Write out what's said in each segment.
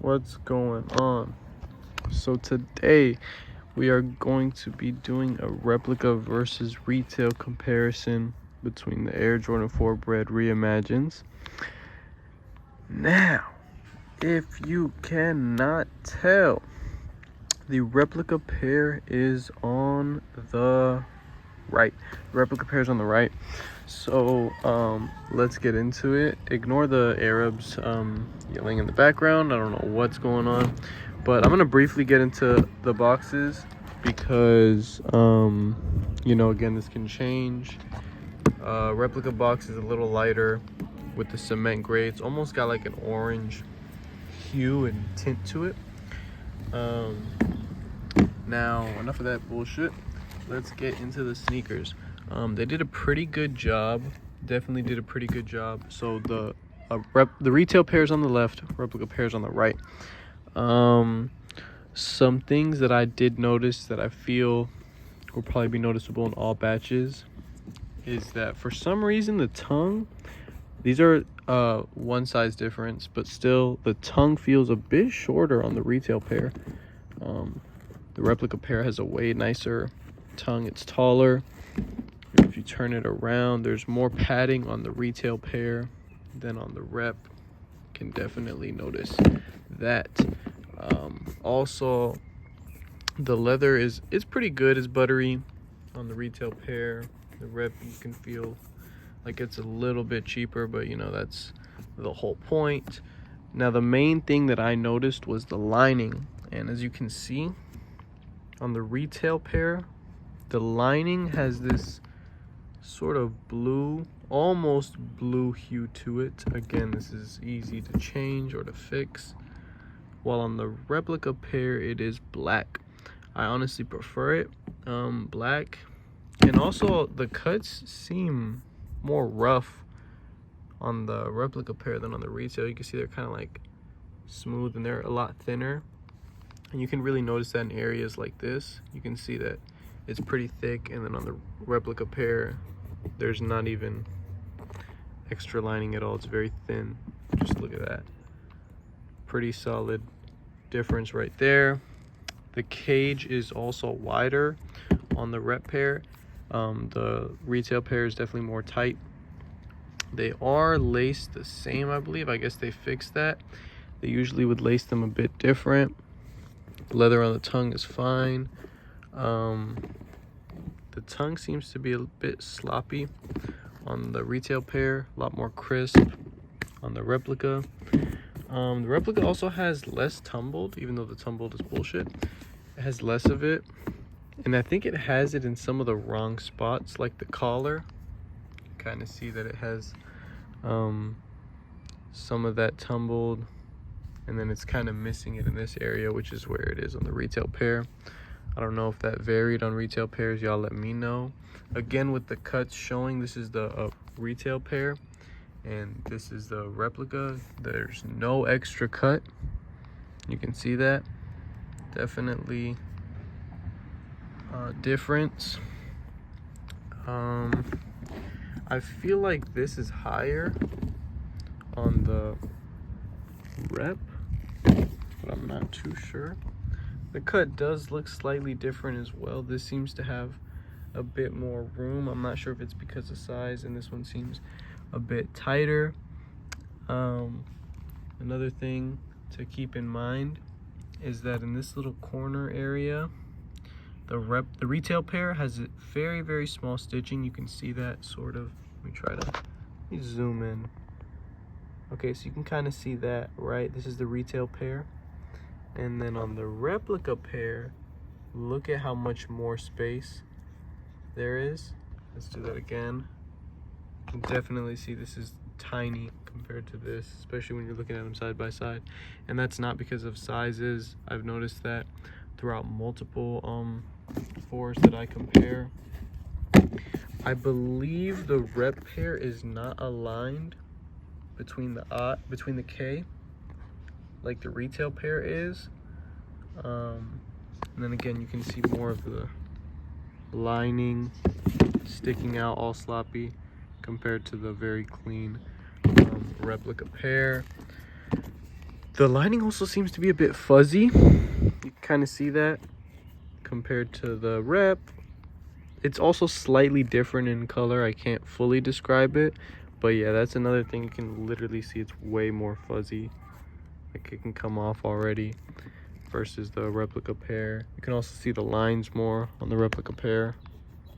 What's going on? So today we are going to be doing a replica versus retail comparison between the Air Jordan 4 Bred Reimagined. Now, if you cannot tell, the replica pair is on the right. The replica pair is on the right. So let's get into it. Ignore the Arabs yelling in the background. I don't know what's going on, but I'm gonna briefly get into the boxes because again, this can change. Replica box is a little lighter with the cement gray. It's almost got like an orange hue and tint to it. Now enough of that bullshit. Let's get into the sneakers. They did a pretty good job. Definitely did a pretty good job. So the retail pairs on the left, replica pairs on the right. Some things that I did notice that I feel will probably be noticeable in all batches is that for some reason the tongue, these are one size difference, but still the tongue feels a bit shorter on the retail pair. The replica pair has a way nicer tongue. It's taller. If you turn it around, there's more padding on the retail pair than on the rep. Can definitely notice that. Also, the leather is pretty good. It's buttery on the retail pair. The rep, you can feel like it's a little bit cheaper, but that's the whole point. Now the main thing that I noticed was the lining, and as you can see on the retail pair, the lining has this sort of blue, almost blue hue to it. Again, this is easy to change or to fix. While on the replica pair, it is black. I honestly prefer it black. And also, the cuts seem more rough on the replica pair than on the retail. You can see they're kind of like smooth and they're a lot thinner. And you can really notice that in areas like this. You can see that it's pretty thick, and then on the replica pair, there's not even extra lining at all. It's very thin. Just look at that. Pretty solid difference right there. The cage is also wider on the rep pair. The retail pair is definitely more tight. They are laced the same, I believe. I guess they fixed that. They usually would lace them a bit different. Leather on the tongue is fine. The tongue seems to be a bit sloppy on the retail pair, a lot more crisp on the replica. The replica also has less tumbled, even though the tumbled is bullshit. It has less of it, and I think it has it in some of the wrong spots, like the collar. You kind of see that it has some of that tumbled, and then it's kind of missing it in this area, which is where it is on the retail pair. I don't know if that varied on retail pairs. Y'all let me know. Again, with the cuts showing, this is the retail pair and this is the replica. There's no extra cut. You can see that. Definitely difference. I feel like this is higher on the rep, but I'm not too sure. The cut does look slightly different as well. This seems to have a bit more room. I'm not sure if it's because of size, and this one seems a bit tighter. Another thing to keep in mind is that in this little corner area, the retail pair has a very, very small stitching. You can see that sort of. Let me zoom in. Okay, so you can kind of see that, right? This is the retail pair. And then on the replica pair, look at how much more space there is. Let's do that again. You can definitely see this is tiny compared to this, especially when you're looking at them side by side. And that's not because of sizes. I've noticed that throughout multiple fours that I compare. I believe the rep pair is not aligned between the K like the retail pair is. And then again, you can see more of the lining sticking out, all sloppy, compared to the very clean replica pair. The lining also seems to be a bit fuzzy. You can kind of see that compared to the Rep. It's also slightly different in color. I can't fully describe it, but yeah, that's another thing. You can literally see it's way more fuzzy. Like it can come off already versus the Replica pair. You can also see the lines more on the Replica pair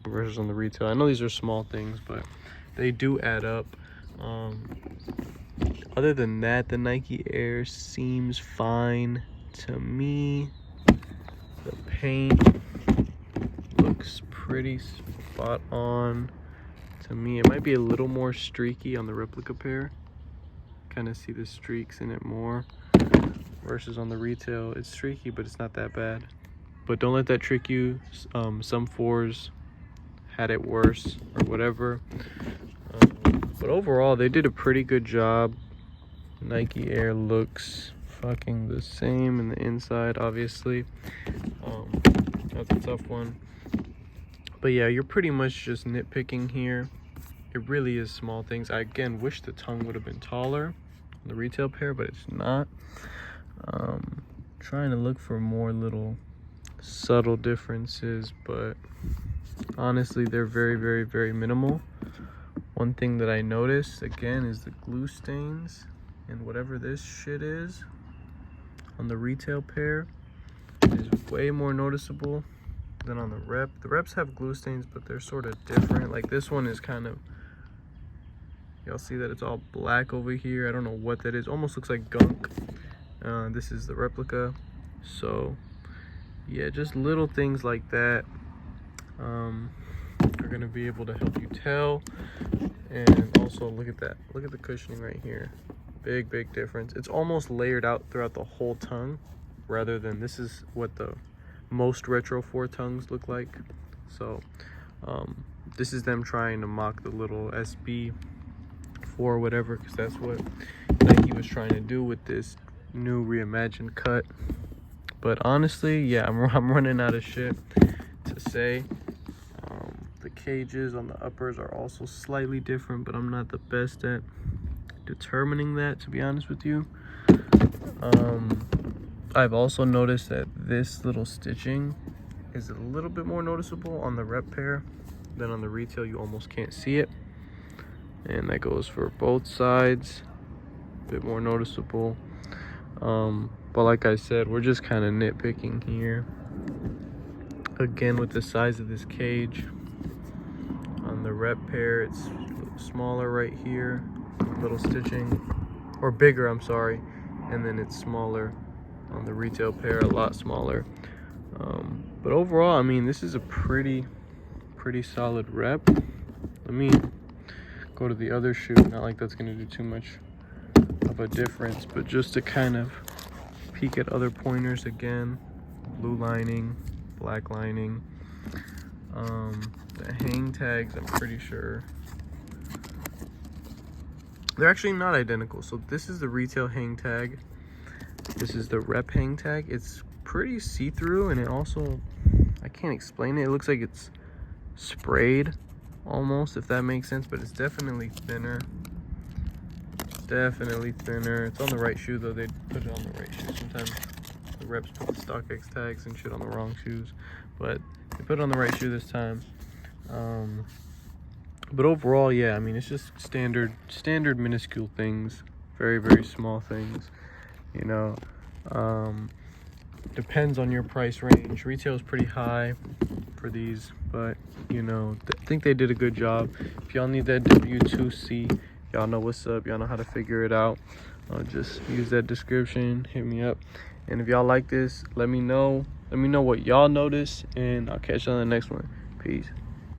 versus on the retail. I know these are small things, but they do add up. Other than that, the Nike Air seems fine to me. The paint looks pretty spot on to me. It might be a little more streaky on the Replica pair. Kind of see the streaks in it more versus on the retail. It's streaky, but it's not that bad. But don't let that trick you. Some 4s had it worse or whatever. But overall, they did a pretty good job. Nike Air looks fucking the same in the inside, obviously. That's a tough one. But yeah, you're pretty much just nitpicking here. It really is small things. I again wish the tongue would have been taller on the retail pair, but it's not. Trying to look for more little subtle differences, but honestly, they're very, very, very minimal. One thing that I noticed again is the glue stains and whatever this shit is on the retail pair is way more noticeable than on the Rep. The Reps have glue stains, but they're sort of different. Like this one is kind of, y'all see that it's all black over here. I don't know what that is. Almost looks like gunk. This is the Replica. So yeah, just little things like that are gonna be able to help you tell. And also look at that. Look at the cushioning right here. Big difference. It's almost layered out throughout the whole tongue, rather than this is what the most Retro 4 tongues look like. So this is them trying to mock the little SB 4 whatever, because that's what Nike was trying to do with this new Reimagined cut. But honestly, yeah, I'm running out of shit to say. The cages on the uppers are also slightly different, but I'm not the best at determining that, to be honest with you. I've also noticed that this little stitching is a little bit more noticeable on the Rep pair than on the retail. You almost can't see it, and that goes for both sides. A bit more noticeable. But like I said, we're just kind of nitpicking here. Again, with the size of this cage on the Rep pair, it's smaller right here, little stitching, or bigger, I'm sorry, and then it's smaller on the retail pair, a lot smaller. But overall, I mean, this is a pretty solid Rep. Let me go to the other shoe. Not like that's gonna do too much of a difference, but just to kind of peek at other pointers again. Blue lining, black lining. The hang tags, I'm pretty sure they're actually not identical. So this is the retail hang tag, this is the Rep hang tag. It's pretty see-through, and it also, I can't explain it, it looks like it's sprayed almost, if that makes sense, but it's definitely thinner. It's on the right shoe though. They put it on the right shoe. Sometimes the Reps put the StockX tags and shit on the wrong shoes, but they put it on the right shoe this time. But overall, yeah, I mean, it's just standard minuscule things, very small things, you know. Depends on your price range. Retail is pretty high for these, but you know, I think they did a good job. If y'all need that W2C, y'all know what's up, y'all know how to figure it out. Just use that description, hit me up. And if y'all like this, let me know what y'all notice, and I'll catch you on the next one. Peace.